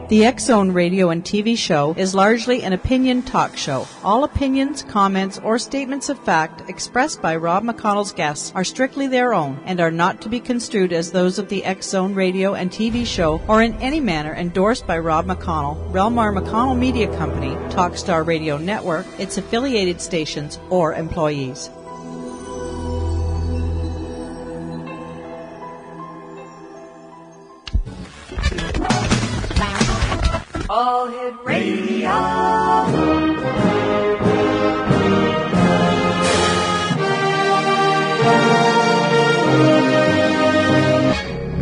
The X-Zone radio and TV show is largely an opinion talk show. All opinions, comments, or statements of fact expressed by Rob McConnell's guests are strictly their own and are not to be construed as those of the X-Zone radio and TV show or in any manner endorsed by Rob McConnell, Relmar McConnell Media Company, Talkstar Radio Network, its affiliated stations, or employees. All Hit Radio.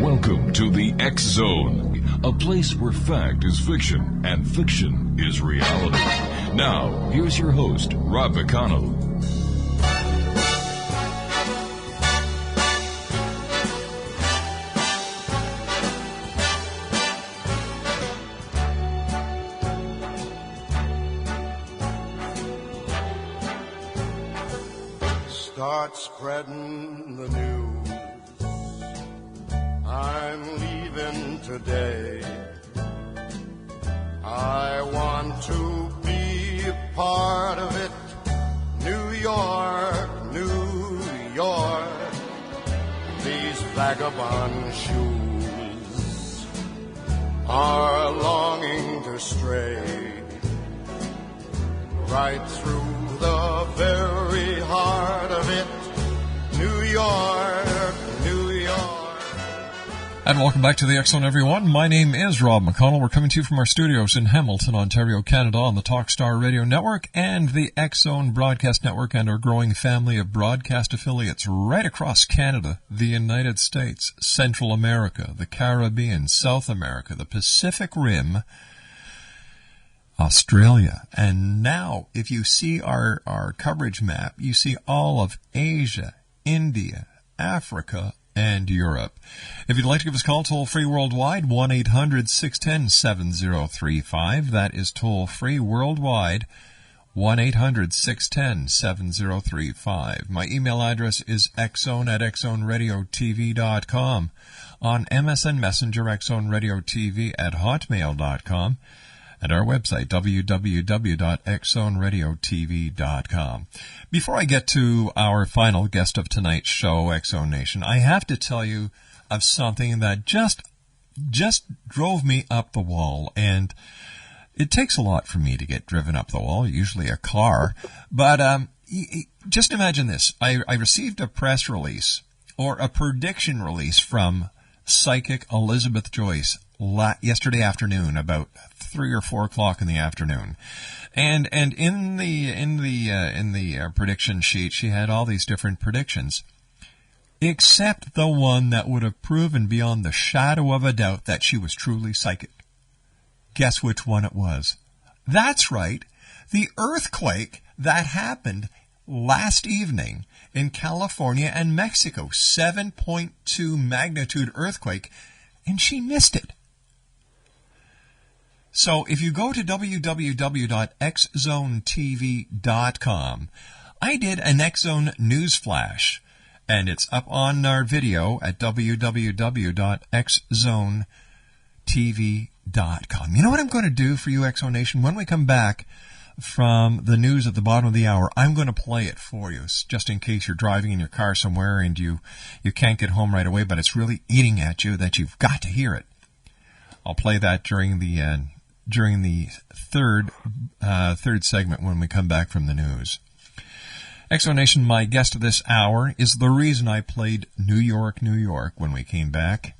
Welcome to the X Zone, a place where fact is fiction and fiction is reality. Now, here's your host, Rob McConnell. Start spreading the news. I'm leaving today. I want to be a part of it. New York, New York. These vagabond shoes are longing to stray right through the very heart of it, New York, New York. And welcome back to the X Zone, everyone. My name is Rob McConnell. We're coming to you from our studios in Hamilton, Ontario, Canada, on the Talkstar Radio Network and the X Zone Broadcast Network and our growing family of broadcast affiliates right across Canada, the United States, Central America, the Caribbean, South America, the Pacific Rim, Australia. And now, if you see our coverage map, you see all of Asia, India, Africa, and Europe. If you'd like to give us a call, toll-free worldwide, 1-800-610-7035. That is toll-free worldwide, 1-800-610-7035. My email address is xzone@xzoneradiotv.com. On MSN Messenger, xzoneradiotv@hotmail.com. And our website, www.xzoneradiotv.com. Before I get to our final guest of tonight's show, X-Zone Nation, I have to tell you of something that just drove me up the wall. And it takes a lot for me to get driven up the wall, usually a car. But just imagine this. I received a press release, or a prediction release from psychic Elizabeth Joyce yesterday afternoon, about 3 or 4 o'clock in the afternoon, and in the prediction sheet, she had all these different predictions, except the one that would have proven beyond the shadow of a doubt that she was truly psychic. Guess which one it was? That's right, the earthquake that happened last evening in California and Mexico, 7.2 magnitude earthquake, and she missed it. So if you go to www.xzonetv.com, I did an X-Zone news flash, and it's up on our video at www.xzonetv.com. You know what I'm going to do for you, X-Zone Nation? When we come back from the news at the bottom of the hour, I'm going to play it for you, just in case you're driving in your car somewhere and you can't get home right away, but it's really eating at you that you've got to hear it. I'll play that during the third segment when we come back from the news. X-Zone Nation, my guest this hour is the reason I played New York, New York when we came back.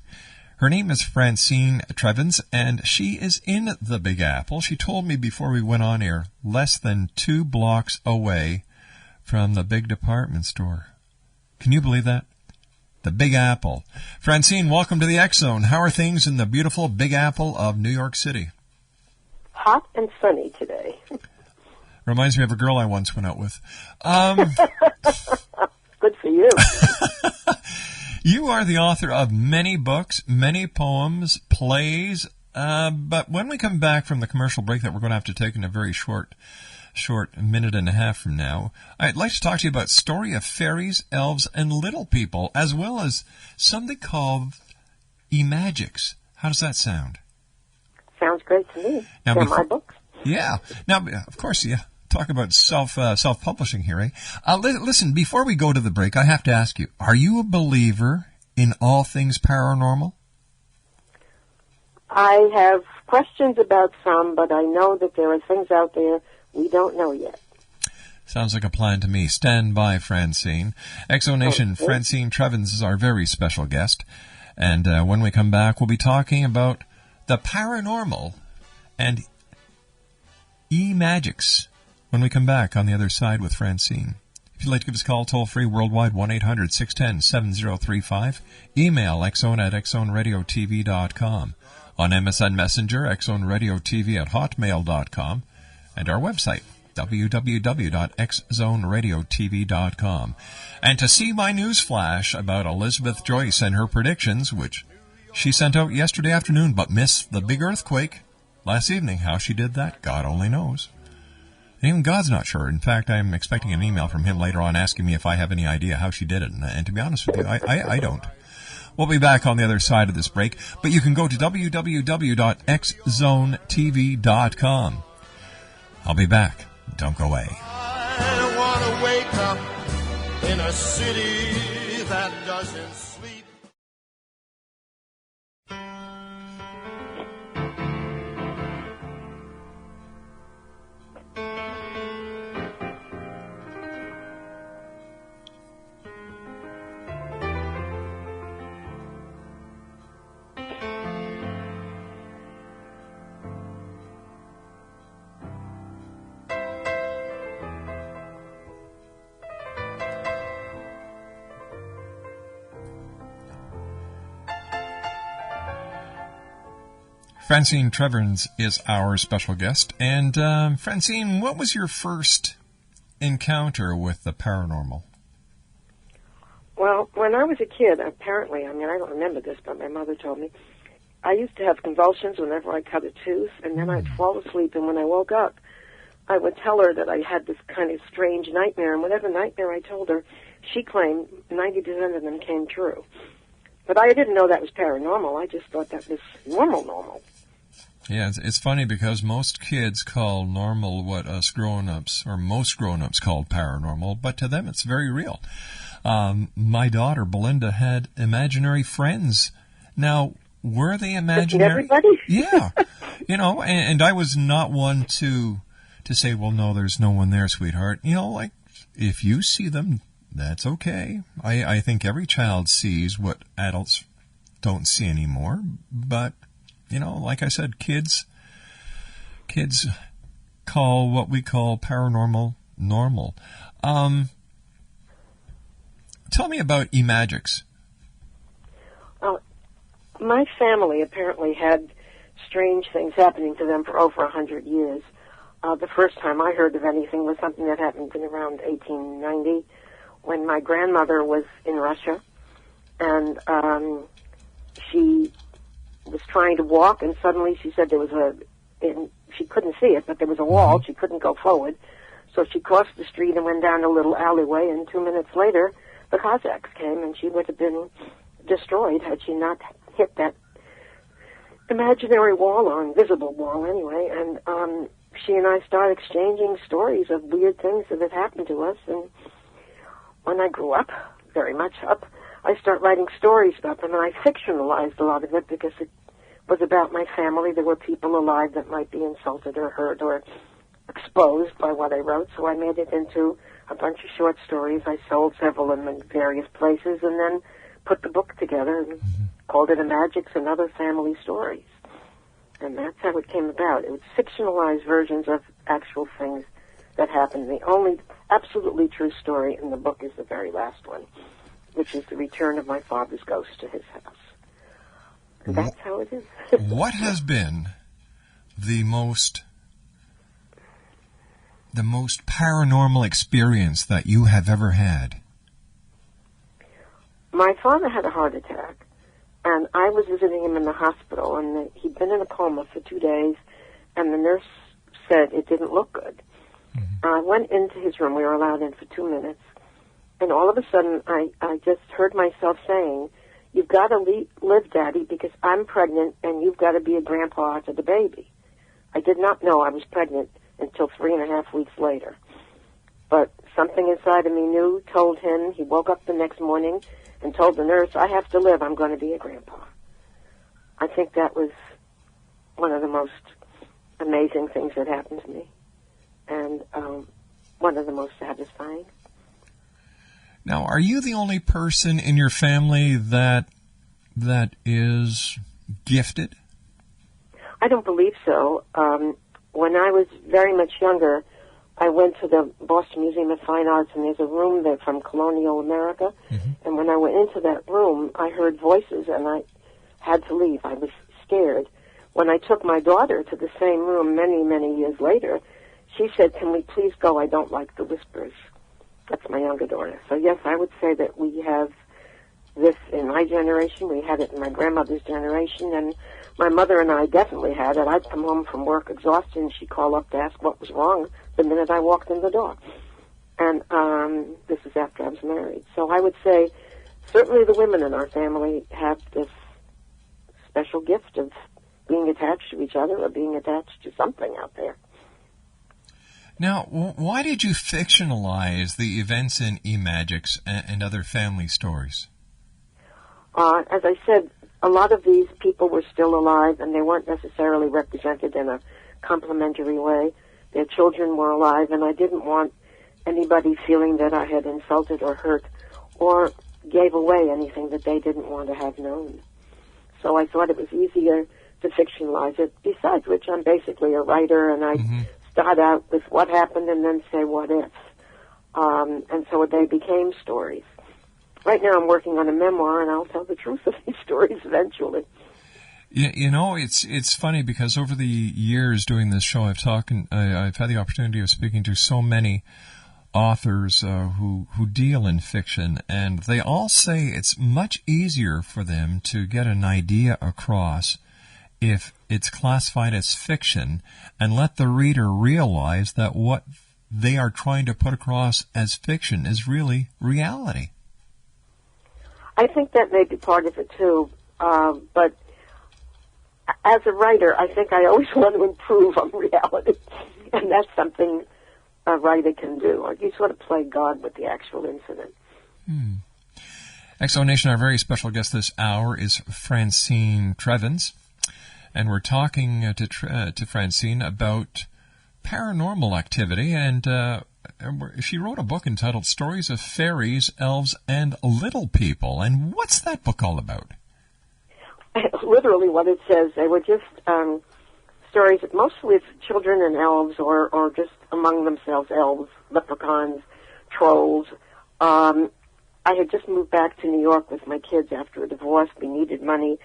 Her name is Francine Trevens, and she is in the Big Apple. She told me before we went on air, less than 2 blocks away from the big department store. Can you believe that? The Big Apple. Francine, welcome to the X-Zone. How are things in the beautiful Big Apple of New York City? Hot and sunny today. Reminds me of a girl I once went out with. Good for you. You are the author of many books, many poems, plays, but when we come back from the commercial break that we're going to have to take in a very short minute and a half from now, I'd like to talk to you about story of fairies, elves, and little people, as well as something called Imagics. How does that sound? Sounds great to me. Now, They're my books. Yeah. Now, of course, yeah. Talk about self-publishing here, eh? Listen, before we go to the break, I have to ask you, are you a believer in all things paranormal? I have questions about some, but I know that there are things out there we don't know yet. Sounds like a plan to me. Stand by, Francine. Exonation, Okay. Francine Trevens is our very special guest. And when we come back, we'll be talking about the paranormal and Imagics when we come back on the other side with Francine. If you'd like to give us a call, toll-free worldwide, 1-800-610-7035. Email xzone@xzoneradiotv.com. On MSN Messenger, xzoneradiotv@hotmail.com. And our website, www.xzoneradiotv.com. And to see my news flash about Elizabeth Joyce and her predictions, which she sent out yesterday afternoon but missed the big earthquake last evening. How she did that, God only knows. And even God's not sure. In fact, I'm expecting an email from him later on asking me if I have any idea how she did it. And to be honest with you, I don't. We'll be back on the other side of this break. But you can go to www.xzonetv.com. I'll be back. Don't go away. I want to wake up in a city that doesn't sleep. Francine Trevens is our special guest. And Francine, what was your first encounter with the paranormal? Well, when I was a kid, apparently, I don't remember this, but my mother told me, I used to have convulsions whenever I cut a tooth, and then I'd fall asleep, and when I woke up, I would tell her that I had this kind of strange nightmare, and whatever nightmare I told her, she claimed 90% of them came true. But I didn't know that was paranormal. I just thought that was normal. Yeah, it's funny because most kids call normal what us grown-ups, or most grown-ups call paranormal, but to them it's very real. My daughter, Belinda, had imaginary friends. Now, were they imaginary? Everybody? Yeah. And I was not one to say, well, no, there's no one there, sweetheart. Like, if you see them, that's okay. I think every child sees what adults don't see anymore, but like I said, kids call what we call paranormal normal. Tell me about Imagics. My family apparently had strange things happening to them for over 100 years. The first time I heard of anything was something that happened in around 1890 when my grandmother was in Russia, and she was trying to walk, and suddenly she said there was she couldn't see it, but there was a wall. She couldn't go forward. So she crossed the street and went down a little alleyway, and 2 minutes later, the Cossacks came, and she would have been destroyed had she not hit that imaginary wall, or invisible wall anyway. And she and I started exchanging stories of weird things that had happened to us. And when I grew up, very much up, I started writing stories about them, and I fictionalized a lot of it because it was about my family. There were people alive that might be insulted or hurt or exposed by what I wrote, so I made it into a bunch of short stories. I sold several of them in various places, and then put the book together and called it Imagics and Other Family Stories. And that's how it came about. It was fictionalized versions of actual things that happened. The only absolutely true story in the book is the very last one, which is the return of my father's ghost to his house. And that's how it is. What has been the most paranormal experience that you have ever had? My father had a heart attack, and I was visiting him in the hospital, and he'd been in a coma for 2 days, and the nurse said it didn't look good. I went into his room. We were allowed in for 2 minutes. And all of a sudden, I just heard myself saying, "You've got to live, Daddy, because I'm pregnant, and you've got to be a grandpa to the baby." I did not know I was pregnant until 3.5 weeks later. But something inside of me knew, told him. He woke up the next morning and told the nurse, I have to live. I'm going to be a grandpa. I think that was one of the most amazing things that happened to me, and one of the most satisfying. Now, are you the only person in your family that is gifted? I don't believe so. When I was very much younger, I went to the Boston Museum of Fine Arts, and there's a room there from colonial America. Mm-hmm. And when I went into that room, I heard voices, and I had to leave. I was scared. When I took my daughter to the same room many, many years later, she said, can we please go? I don't like the whispers. That's my younger daughter. So, yes, I would say that we have this in my generation. We had it in my grandmother's generation, and my mother and I definitely had it. I'd come home from work exhausted, and she'd call up to ask what was wrong the minute I walked in the door. And this is after I was married. So I would say certainly the women in our family have this special gift of being attached to each other or being attached to something out there. Now, why did you fictionalize the events in Imagics and other family stories? As I said, a lot of these people were still alive, and they weren't necessarily represented in a complimentary way. Their children were alive, and I didn't want anybody feeling that I had insulted or hurt or gave away anything that they didn't want to have known. So I thought it was easier to fictionalize it, besides which I'm basically a writer, and I start out with what happened and then say what if. And so they became stories. Right now I'm working on a memoir, and I'll tell the truth of these stories eventually. You know, it's funny because over the years doing this show, I've had the opportunity of speaking to so many authors who deal in fiction, and they all say it's much easier for them to get an idea across if it's classified as fiction and let the reader realize that what they are trying to put across as fiction is really reality. I think that may be part of it too, but as a writer, I think I always want to improve on reality, and that's something a writer can do. Or you sort of play God with the actual incident. Exonation, our very special guest this hour is Francine Trevens, and we're talking to Francine about paranormal activity, and she wrote a book entitled Stories of Fairies, Elves, and Little People. And what's that book all about? Literally what it says. They were just stories, mostly of children and elves, or just among themselves, elves, leprechauns, trolls. I had just moved back to New York with my kids after a divorce. We needed money,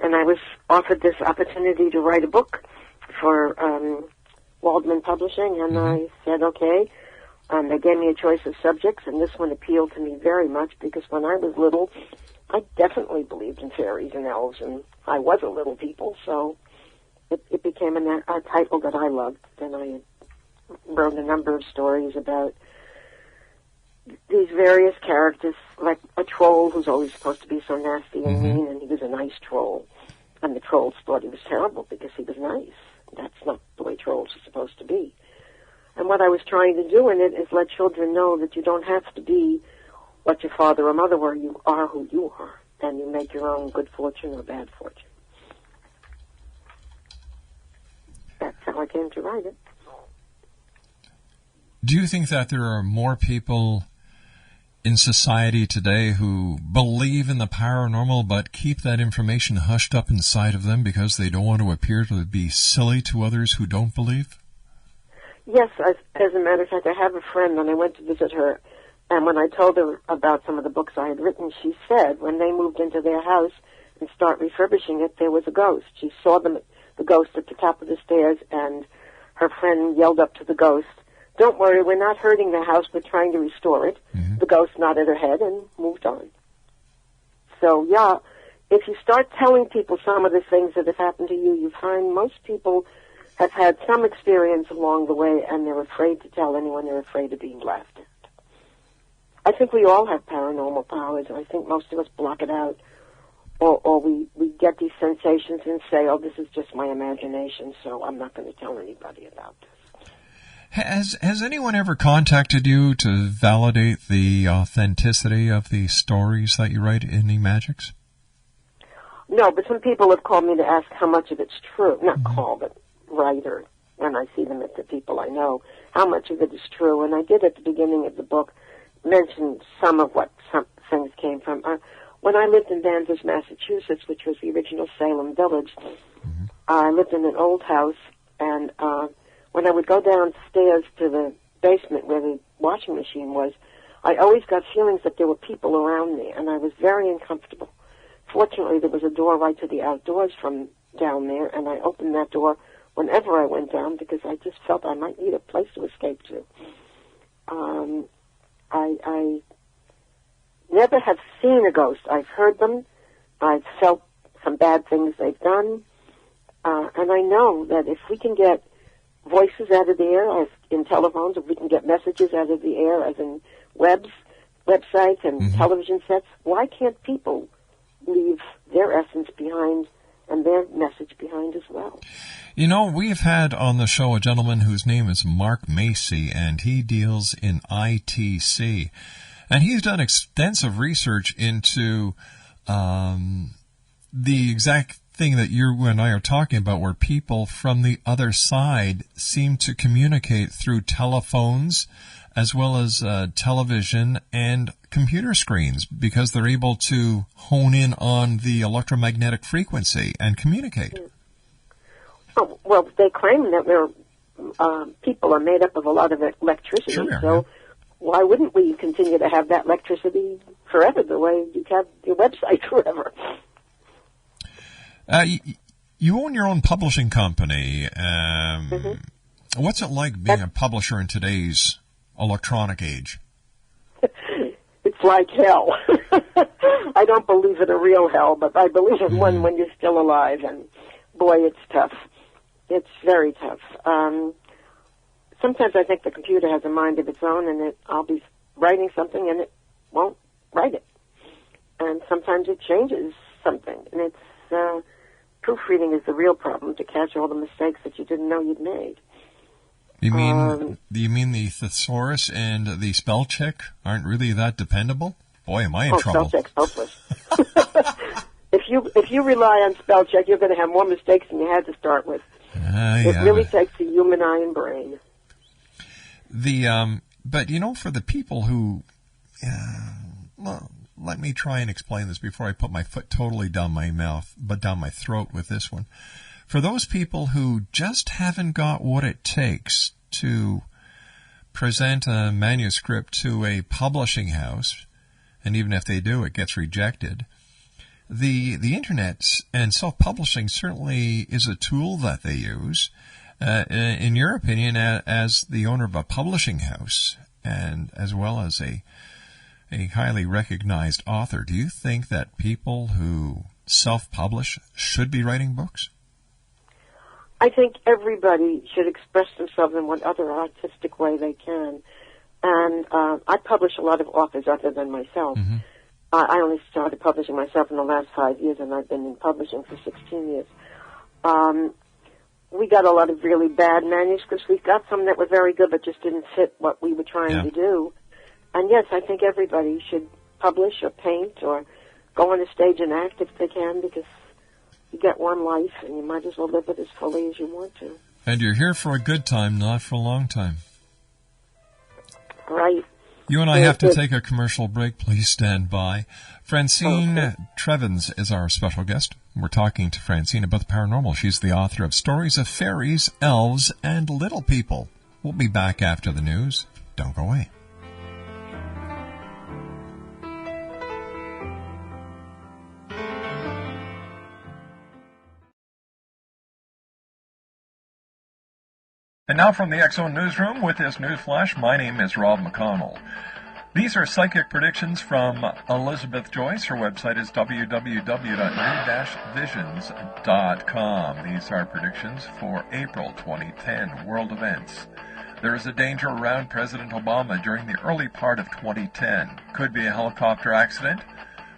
and I was offered this opportunity to write a book for Waldman Publishing, and I said, okay. They gave me a choice of subjects, and this one appealed to me very much because when I was little, I definitely believed in fairies and elves, and I was a little people, so it became a title that I loved. Then I wrote a number of stories about these various characters, like a troll who's always supposed to be so nasty and mean, and he was a nice troll. And the trolls thought he was terrible because he was nice. That's not the way trolls are supposed to be. And what I was trying to do in it is let children know that you don't have to be what your father or mother were. You are who you are, and you make your own good fortune or bad fortune. That's how I came to write it. Do you think that there are more people in society today who believe in the paranormal but keep that information hushed up inside of them because they don't want to appear to be silly to others who don't believe? Yes, as a matter of fact, I have a friend, and I went to visit her, and when I told her about some of the books I had written, she said when they moved into their house and start refurbishing it, there was a ghost. She saw the ghost at the top of the stairs, and her friend yelled up to the ghost, "Don't worry, we're not hurting the house, we're trying to restore it." The ghost nodded her head and moved on. So, yeah, if you start telling people some of the things that have happened to you, you find most people have had some experience along the way, and they're afraid to tell anyone. They're afraid of being laughed at. I think we all have paranormal powers, and I think most of us block it out or we get these sensations and say, oh, this is just my imagination, so I'm not going to tell anybody about this. Has anyone ever contacted you to validate the authenticity of the stories that you write in Imagics? No, but some people have called me to ask how much of it's true. Not call, but write, or when I see them at the people I know, how much of it is true. And I did at the beginning of the book mention some of what some things came from. When I lived in Danvers, Massachusetts, which was the original Salem village, I lived in an old house, and when I would go downstairs to the basement where the washing machine was, I always got feelings that there were people around me, and I was very uncomfortable. Fortunately, there was a door right to the outdoors from down there, and I opened that door whenever I went down because I just felt I might need a place to escape to. I never have seen a ghost. I've heard them. I've felt some bad things they've done. And I know that if we can get voices out of the air, as in telephones, if we can get messages out of the air, as in websites and television sets, why can't people leave their essence behind and their message behind as well? You know, we've had on the show a gentleman whose name is Mark Macy, and he deals in ITC. And he's done extensive research into the exact thing that you and I are talking about, where people from the other side seem to communicate through telephones as well as television and computer screens, because they're able to hone in on the electromagnetic frequency and communicate. Oh, well, they claim that people are made up of a lot of electricity, so why wouldn't we continue to have that electricity forever, the way you have your website forever? You own your own publishing company. What's it like being a publisher in today's electronic age? It's like hell. I don't believe in a real hell, but I believe in one when you're still alive, and boy, it's tough. It's very tough. Sometimes I think the computer has a mind of its own, and I'll be writing something and it won't write it. And sometimes it changes something, and it's proofreading is the real problem, to catch all the mistakes that you didn't know you'd made. You mean the thesaurus and the spell check aren't really that dependable? Boy, am I in trouble. Spell check's hopeless. If you rely on spell check, you're going to have more mistakes than you had to start with. It really takes the human eye and brain. But you know, for the people who, let me try and explain this before I put my foot totally down my mouth, but down my throat with this one. For those people who just haven't got what it takes to present a manuscript to a publishing house, and even if they do, it gets rejected, the internet and self-publishing certainly is a tool that they use. In your opinion, as the owner of a publishing house, and as well as a highly recognized author, do you think that people who self-publish should be writing books? I think everybody should express themselves in what other artistic way they can. And I publish a lot of authors other than myself. I only started publishing myself in the last 5 years, and I've been in publishing for 16 years. We got a lot of really bad manuscripts. We got some that were very good but just didn't fit what we were trying to do. And yes, I think everybody should publish or paint or go on a stage and act if they can, because you get one life and you might as well live it as fully as you want to. And you're here for a good time, not for a long time. Right. You and I have to take a commercial break. Please stand by. Francine Trevens is our special guest. We're talking to Francine about the paranormal. She's the author of Stories of Fairies, Elves, and Little People. We'll be back after the news. Don't go away. And now from the X-Zone Newsroom with this news flash, my name is Rob McConnell. These are psychic predictions from Elizabeth Joyce. Her website is www.new-visions.com. These are predictions for April 2010 world events. There is a danger around President Obama during the early part of 2010. Could be a helicopter accident,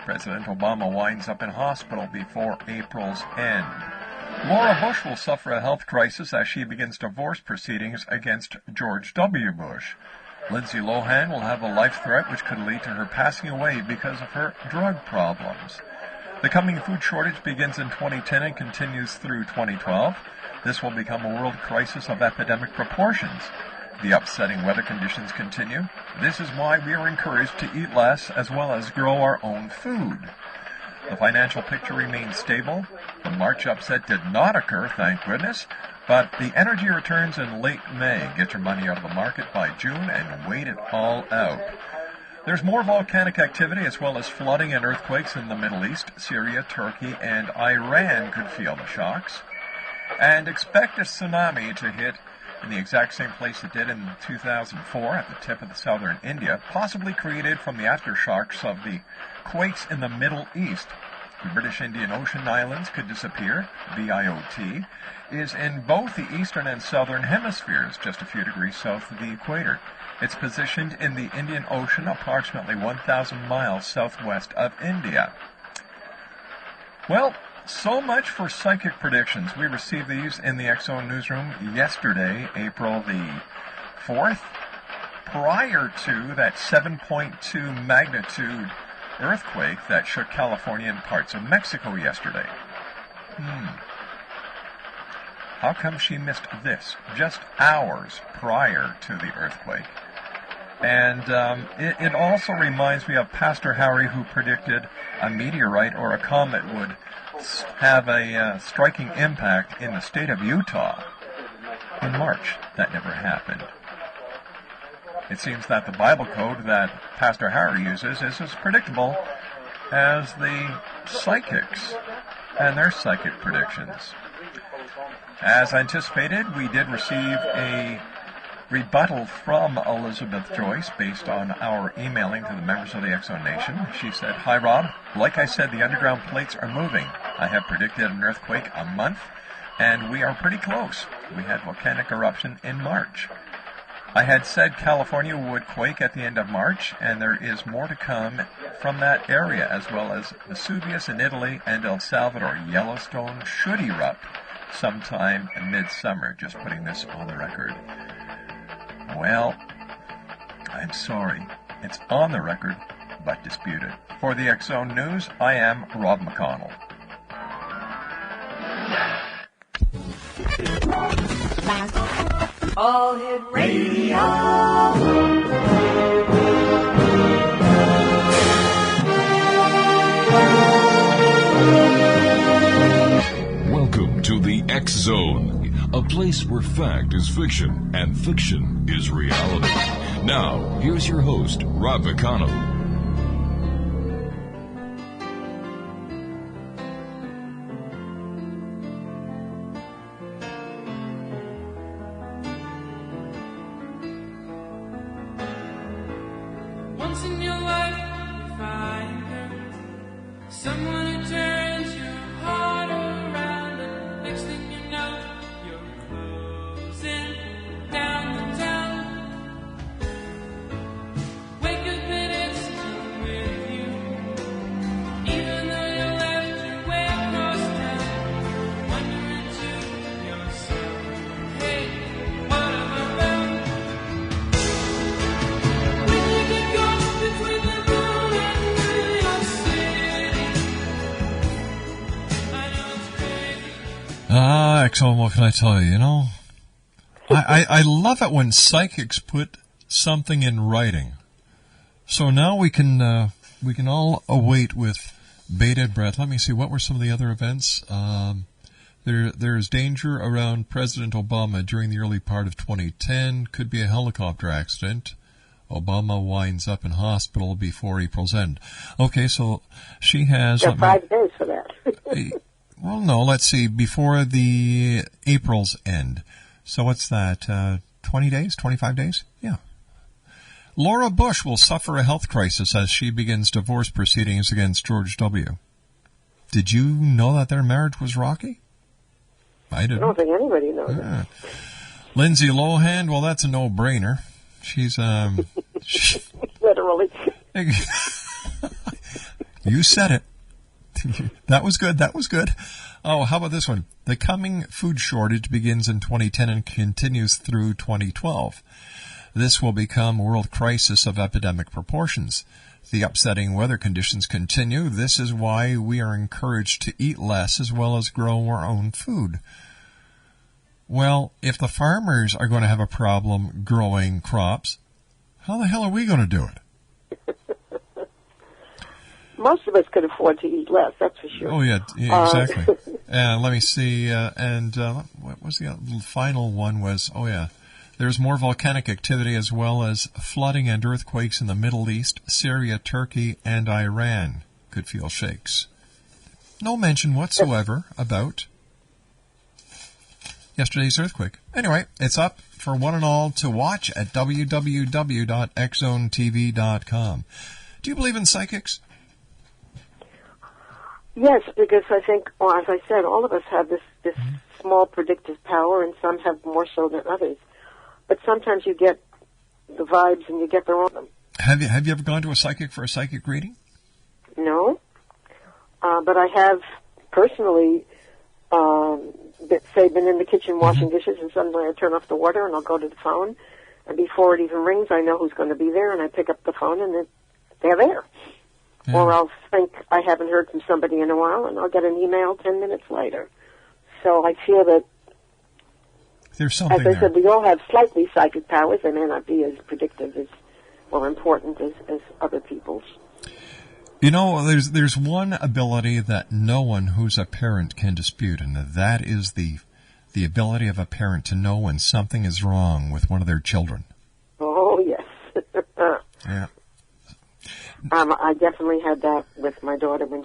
President Obama winds up in hospital before April's end. Laura Bush will suffer a health crisis as she begins divorce proceedings against George W. Bush. Lindsay Lohan will have a life threat which could lead to her passing away because of her drug problems. The coming food shortage begins in 2010 and continues through 2012. This will become a world crisis of epidemic proportions. The upsetting weather conditions continue. This is why we are encouraged to eat less as well as grow our own food. The financial picture remains stable. The March upset did not occur, thank goodness, but the energy returns in late May. Get your money out of the market by June and wait it all out. There's more volcanic activity as well as flooding and earthquakes in the Middle East. Syria, Turkey, and Iran could feel the shocks. And expect a tsunami to hit in the exact same place it did in 2004 at the tip of the southern India, possibly created from the aftershocks of the quakes in the Middle East. The British Indian Ocean Islands could disappear. BIOT is in both the eastern and southern hemispheres, just a few degrees south of the equator. It's positioned in the Indian Ocean, approximately 1,000 miles southwest of India. Well, so much for psychic predictions. We received these in the X-Zone newsroom yesterday, April the 4th, prior to that 7.2 magnitude earthquake that shook California and parts of Mexico yesterday. How come she missed this just hours prior to the earthquake? And it also reminds me of Pastor Harry, who predicted a meteorite or a comet would have a striking impact in the state of Utah in March. That never happened. It seems that the Bible code that Pastor Harry uses is as predictable as the psychics and their psychic predictions. As anticipated, we did receive a rebuttal from Elizabeth Joyce based on our emailing to the members of the X-Zone Nation. She said, "Hi Rob, like I said, the underground plates are moving. I have predicted an earthquake a month, and we are pretty close. We had volcanic eruption in March. I had said California would quake at the end of March, and there is more to come from that area, as well as Vesuvius in Italy and El Salvador. Yellowstone should erupt sometime in midsummer." Just putting this on the record. Well, I'm sorry. It's on the record, but disputed. For the X-Zone News, I am Rob McConnell. All Hit Radio. Welcome to the X-Zone, a place where fact is fiction and fiction is reality. Now, here's your host, Rob McConnell. Once in your life, you find her, someone who turns your heart around, and next thing you know, you're closing down the town. Wake up and it's still with you, even though you left your way across town. Wondering to yourself, hey, what have I found? When you get caught between the moon and New York City, I know it's crazy. X-Zone, what can I tell you? You know, I love it when psychics put something in writing. So now we can all await with bated breath. Let me see, what were some of the other events? There's danger around President Obama during the early part of 2010. Could be a helicopter accident. Obama winds up in hospital before April's end. Okay, so she has... There are 5 days for that. Well, no, let's see, before the April's end. So what's that, 20 days, 25 days? Yeah. Laura Bush will suffer a health crisis as she begins divorce proceedings against George W. Did you know that their marriage was rocky? I didn't. I don't think anybody knows it. Lindsay Lohan, well, that's a no-brainer. She's, Literally. You said it. That was good. That was good. Oh, how about this one? The coming food shortage begins in 2010 and continues through 2012. This will become a world crisis of epidemic proportions. The upsetting weather conditions continue. This is why we are encouraged to eat less as well as grow our own food. Well, if the farmers are going to have a problem growing crops, how the hell are we going to do it? Most of us could afford to eat less, that's for sure. Oh, yeah exactly. Let me see. What was the final one was, oh, yeah. There's more volcanic activity as well as flooding and earthquakes in the Middle East. Syria, Turkey, and Iran could feel shakes. No mention whatsoever about yesterday's earthquake. Anyway, it's up for one and all to watch at www.xzonetv.com. Do you believe in psychics? Yes, because I think, well, as I said, all of us have this small predictive power, and some have more so than others. But sometimes you get the vibes and you get the wrong. Have you ever gone to a psychic for a psychic reading? No, but I have personally, been in the kitchen washing dishes, and suddenly I turn off the water and I'll go to the phone, and before it even rings, I know who's going to be there, and I pick up the phone and they're there. Yeah. Or I'll think I haven't heard from somebody in a while, and I'll get an email 10 minutes later. So I feel that, there's something as I said, we all have slightly psychic powers. They may not be as predictive as or important as other people's. You know, there's one ability that no one who's a parent can dispute, and that is the ability of a parent to know when something is wrong with one of their children. Oh, yes. Yeah. I definitely had that with my daughter when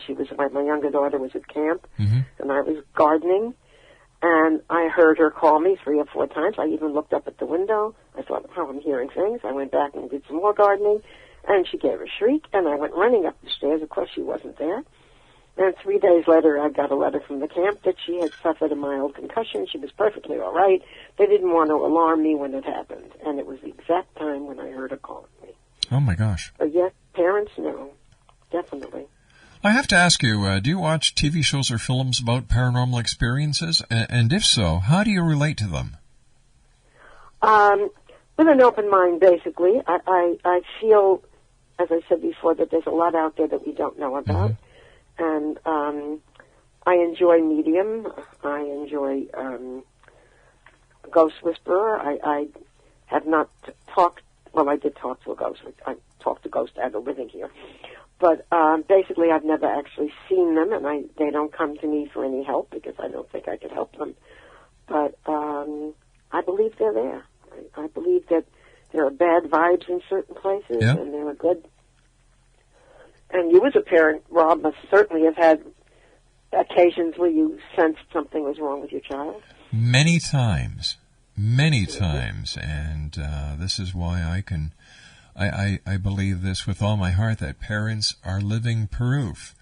my younger daughter was at camp, and I was gardening, and I heard her call me 3 or 4 times. I even looked up at the window. I thought, oh, I'm hearing things. I went back and did some more gardening, and she gave a shriek, and I went running up the stairs. Of course, she wasn't there. And 3 days later, I got a letter from the camp that she had suffered a mild concussion. She was perfectly all right. They didn't want to alarm me when it happened, and it was the exact time when I heard her calling me. Oh, my gosh. Yes, parents, no, definitely. I have to ask you, do you watch TV shows or films about paranormal experiences? And if so, how do you relate to them? With an open mind, basically. I feel, as I said before, that there's a lot out there that we don't know about. And I enjoy medium. I enjoy ghost whisperer. I have not talked. Well, I did talk to a ghost. I talked to ghosts that are living here. But basically, I've never actually seen them, and they don't come to me for any help because I don't think I could help them. But I believe they're there. I believe that there are bad vibes in certain places, and there are good. And you as a parent, Rob, must certainly have had occasions where you sensed something was wrong with your child. Many times, and this is why I believe this with all my heart, that parents are living proof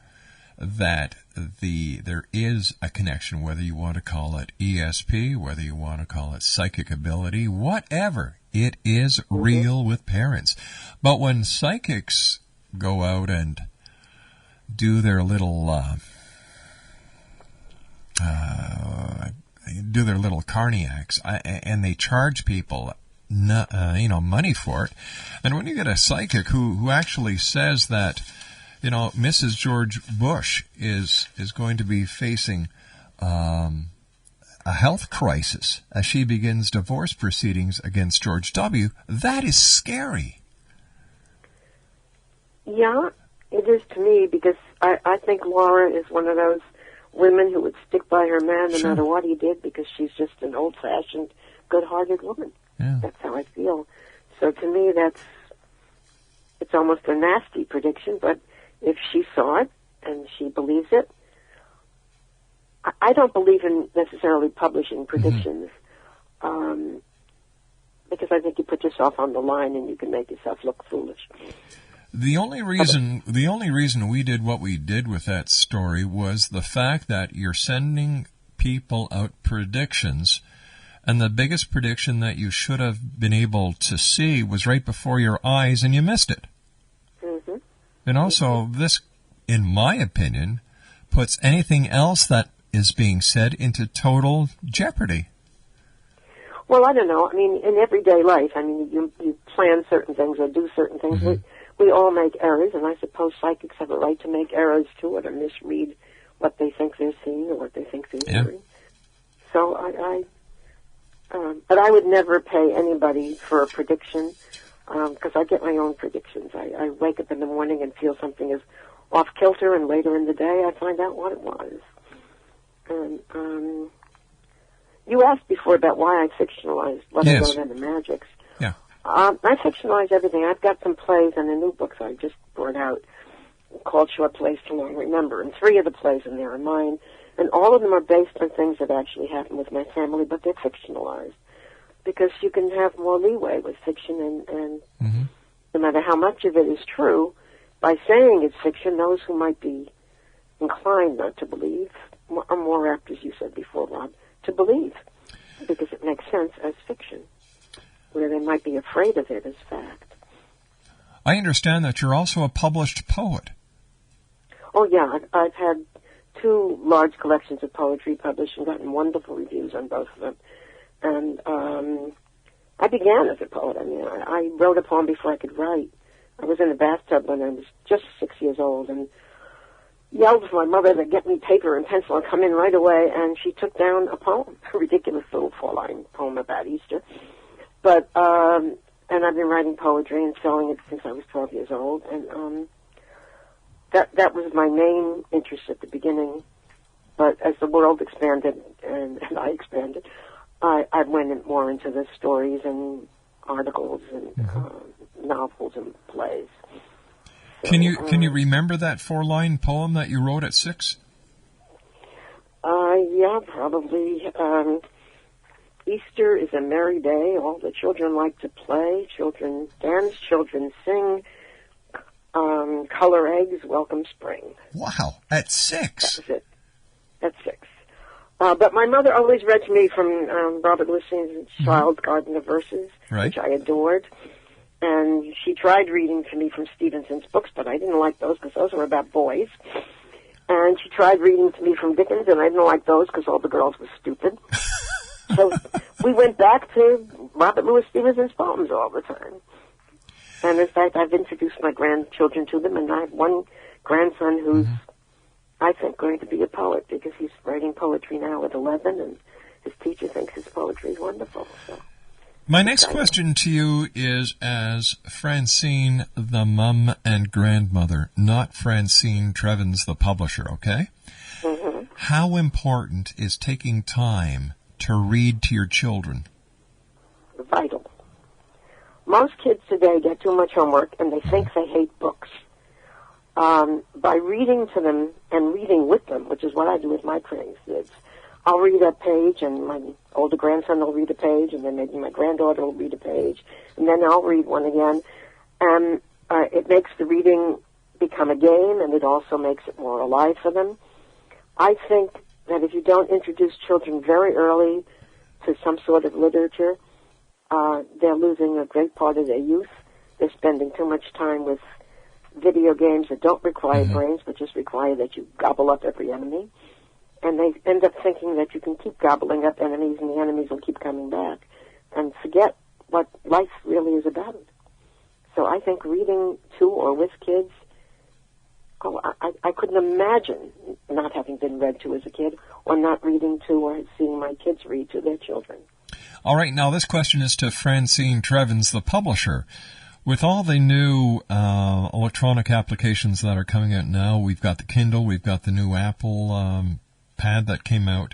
that there is a connection, whether you want to call it ESP, whether you want to call it psychic ability, whatever. It is real with parents. But when psychics go out and do their little carniacs, and they charge people money for it. And when you get a psychic who actually says that, Mrs. George Bush is going to be facing a health crisis as she begins divorce proceedings against George W., that is scary. Yeah, it is to me, because I think Laura is one of those women who would stick by her man no matter what he did, because she's just an old-fashioned, good-hearted woman. Yeah. That's how I feel. So to me, it's almost a nasty prediction, but if she saw it and she believes it, I don't believe in necessarily publishing predictions, because I think you put yourself on the line and you can make yourself look foolish. The only reason we did what we did with that story was the fact that you're sending people out predictions, and the biggest prediction that you should have been able to see was right before your eyes, and you missed it. So this in my opinion, puts anything else that is being said into total jeopardy. Well, I don't know. I mean, in everyday life, I mean, you plan certain things or do certain things. We all make errors, and I suppose psychics have a right to make errors too, or to misread what they think they're seeing or what they think they're hearing. So but I would never pay anybody for a prediction, because I get my own predictions. I wake up in the morning and feel something is off kilter, and later in the day I find out what it was. And you asked before about why I fictionalized what I wrote in the Imagics. Yeah. I fictionalize everything. I've got some plays and a new book that I just brought out called Short Plays to Long Remember, and 3 of the plays in there are mine, and all of them are based on things that actually happened with my family, but they're fictionalized, because you can have more leeway with fiction, and no matter how much of it is true, by saying it's fiction, those who might be inclined not to believe are more apt, as you said before, Rob, to believe, because it makes sense as fiction, where they might be afraid of it as fact. I understand that you're also a published poet. Oh, yeah. I've had 2 large collections of poetry published and gotten wonderful reviews on both of them. And I began as a poet. I mean, I wrote a poem before I could write. I was in the bathtub when I was just 6 years old and yelled for my mother to get me paper and pencil and come in right away, and she took down a poem, a ridiculous little 4-line poem about Easter. But, and I've been writing poetry and selling it since I was 12 years old, and that was my main interest at the beginning. But as the world expanded and I expanded, I went more into the stories and articles and novels and plays. So, can you remember that 4-line poem that you wrote at 6? Yeah, probably. Easter is a merry day. All the children like to play. Children dance. Children sing. Color eggs. Welcome spring. Wow, at 6. That was it. At 6. But my mother always read to me from Robert Louis Stevenson's Child's Garden of Verses, which I adored. And she tried reading to me from Stevenson's books, but I didn't like those because those were about boys. And she tried reading to me from Dickens, and I didn't like those because all the girls were stupid. So we went back to Robert Louis Stevenson's poems all the time. And in fact, I've introduced my grandchildren to them, and I have one grandson who's, I think, going to be a poet because he's writing poetry now at 11, and his teacher thinks his poetry is wonderful. So. My next question to you is as Francine, the mum and grandmother, not Francine Trevens, the publisher, okay? How important is taking time to read to your children? Vital. Most kids today get too much homework, and they think they hate books. By reading to them and reading with them, which is what I do with my kids, I'll read a page, and my older grandson will read a page, and then maybe my granddaughter will read a page, and then I'll read one again. And it makes the reading become a game, and it also makes it more alive for them. I think that if you don't introduce children very early to some sort of literature, they're losing a great part of their youth. They're spending too much time with video games that don't require brains, but just require that you gobble up every enemy. And they end up thinking that you can keep gobbling up enemies and the enemies will keep coming back and forget what life really is about. So I think reading to or with kids, I couldn't imagine not having been read to as a kid or not reading to or seeing my kids read to their children. All right, now this question is to Francine Trevens, the publisher. With all the new electronic applications that are coming out now, we've got the Kindle, we've got the new Apple Pad that came out.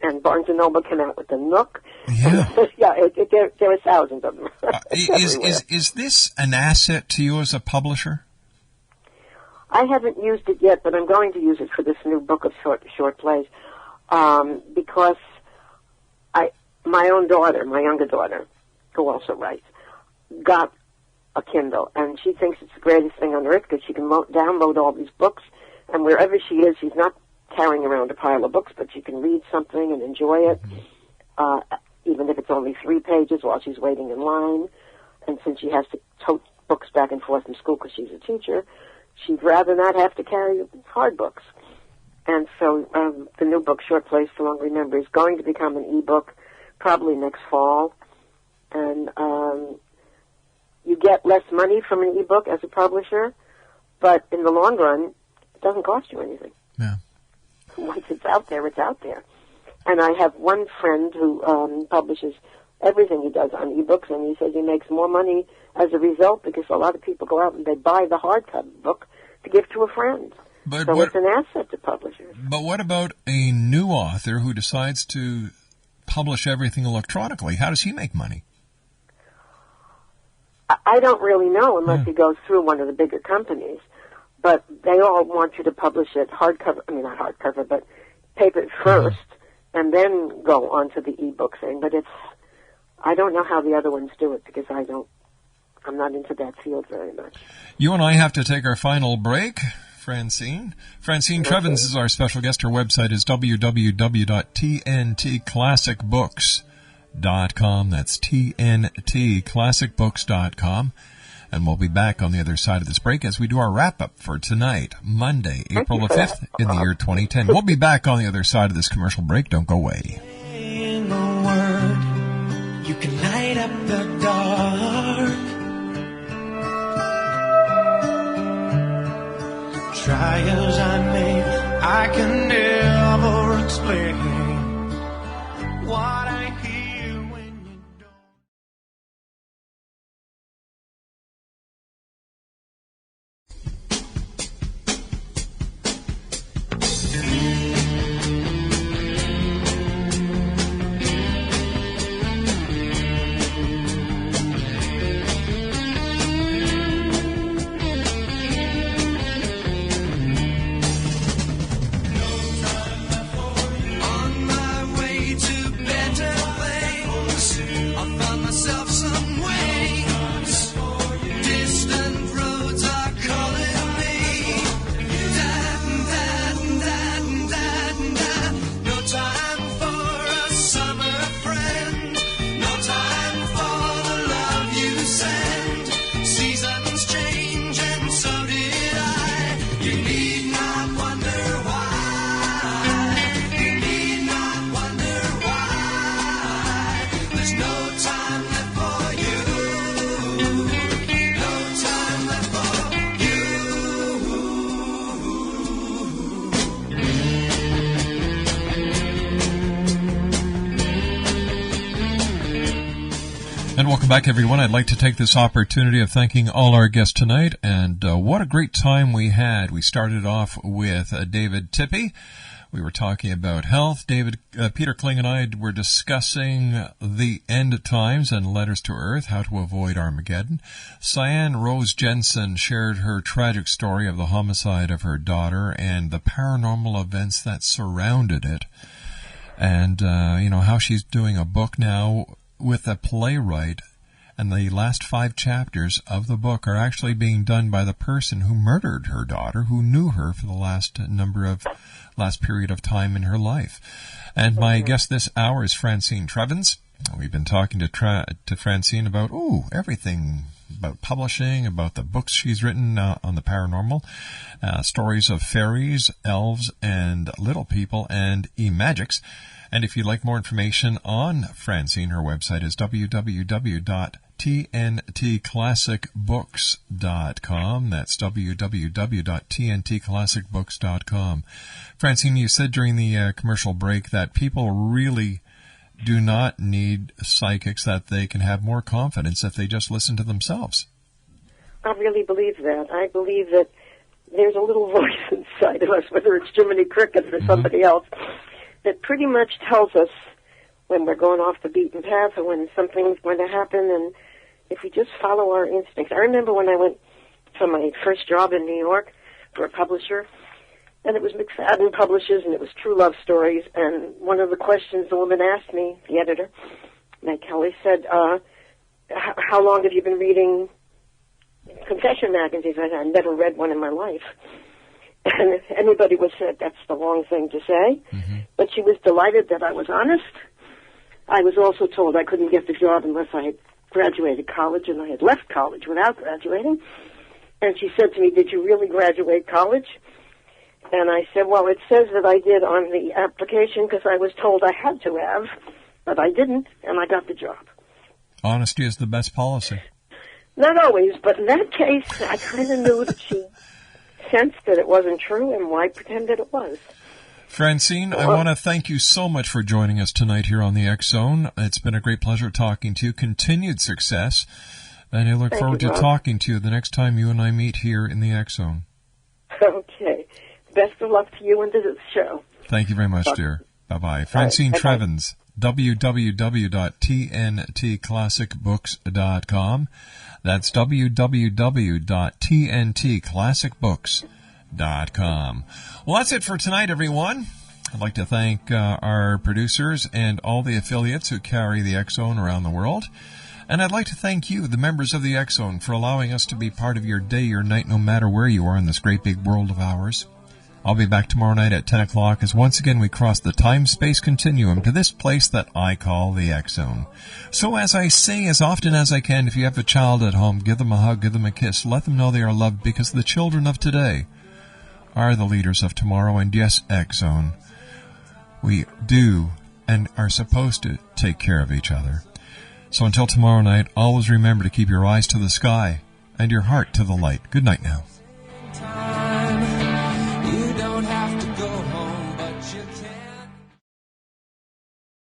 And Barnes & Noble came out with the Nook. Yeah. Yeah, there are thousands of them. Is this an asset to you as a publisher? I haven't used it yet, but I'm going to use it for this new book of short plays because my own daughter, my younger daughter, who also writes, got a Kindle, and she thinks it's the greatest thing on earth because she can download all these books, and wherever she is, she's not carrying around a pile of books, but she can read something and enjoy it, even if it's only 3 pages while she's waiting in line. And since she has to tote books back and forth from school because she's a teacher, she'd rather not have to carry hard books. And so the new book, Short Place to Long Remember, is going to become an e-book probably next fall. And you get less money from an e-book as a publisher, but in the long run, it doesn't cost you anything. Yeah. Once it's out there, it's out there. And I have one friend who publishes everything he does on e-books, and he says he makes more money as a result because a lot of people go out and they buy the hardcover book to give to a friend. But so it's an asset to publishers. But what about a new author who decides to publish everything electronically? How does he make money? I don't really know unless he goes through one of the bigger companies. But they all want you to publish it hardcover, not hardcover, but paper first, and then go on to the e-book thing. But I don't know how the other ones do it because I'm not into that field very much. You and I have to take our final break. Francine Trevens is our special guest. Her website is www.tntclassicbooks.com. That's tntclassicbooks.com. And we'll be back on the other side of this break as we do our wrap-up for tonight, Monday, April the 5th in the year 2010. We'll be back on the other side of this commercial break. Don't go away. In the word, you can light up the dark. Try as I may, I can never explain what I hear when you don't. Welcome back, everyone. I'd like to take this opportunity of thanking all our guests tonight, and what a great time we had. We started off with David Tippie. We were talking about health. Peter Kling and I were discussing the end times and letters to Earth, how to avoid Armageddon. Cyan Rose Jensen shared her tragic story of the homicide of her daughter and the paranormal events that surrounded it. And, how she's doing a book now with a playwright, and the last 5 chapters of the book are actually being done by the person who murdered her daughter, who knew her for the last period of time in her life. And my guest this hour is Francine Trevens. We've been talking to Francine about everything about publishing, about the books she's written on the paranormal, stories of fairies, elves, and little people, and Imagics. And if you'd like more information on Francine, her website is www.tntclassicbooks.com. That's www.tntclassicbooks.com. Francine, you said during the commercial break that people really do not need psychics, that they can have more confidence if they just listen to themselves. I really believe that. I believe that there's a little voice inside of us, whether it's Jiminy Cricket or somebody else, that pretty much tells us when we're going off the beaten path or when something's going to happen, and if we just follow our instincts. I remember when I went for my first job in New York for a publisher, and it was McFadden Publishers, and it was True Love Stories, and one of the questions the woman asked me, the editor, Meg Kelly, said, how long have you been reading confession magazines? I said, I've never read one in my life. And if anybody would say that's the wrong thing to say, but she was delighted that I was honest. I was also told I couldn't get the job unless I had graduated college, and I had left college without graduating. And she said to me, "Did you really graduate college?" And I said, "Well, it says that I did on the application because I was told I had to have, but I didn't, and I got the job." Honesty is the best policy. Not always, but in that case, I kind of knew that she sensed that it wasn't true, and why pretend that it was? Francine, I want to thank you so much for joining us tonight here on the X Zone. It's been a great pleasure talking to you. Continued success. And I look forward to talking to you the next time you and I meet here in the X Zone. Okay. Best of luck to you and to the show. Thank you very much, dear. Bye-bye. Francine Trevens, www.tntclassicbooks.com. That's www.tntclassicbooks.com. Well, that's it for tonight, everyone. I'd like to thank our producers and all the affiliates who carry the X Zone around the world. And I'd like to thank you, the members of the X Zone, for allowing us to be part of your day, your night, no matter where you are in this great big world of ours. I'll be back tomorrow night at 10 o'clock as once again we cross the time-space continuum to this place that I call the X Zone. So as I say as often as I can, if you have a child at home, give them a hug, give them a kiss, let them know they are loved, because the children of today are the leaders of tomorrow. And yes, X Zone, we do and are supposed to take care of each other. So until tomorrow night, always remember to keep your eyes to the sky and your heart to the light. Good night now.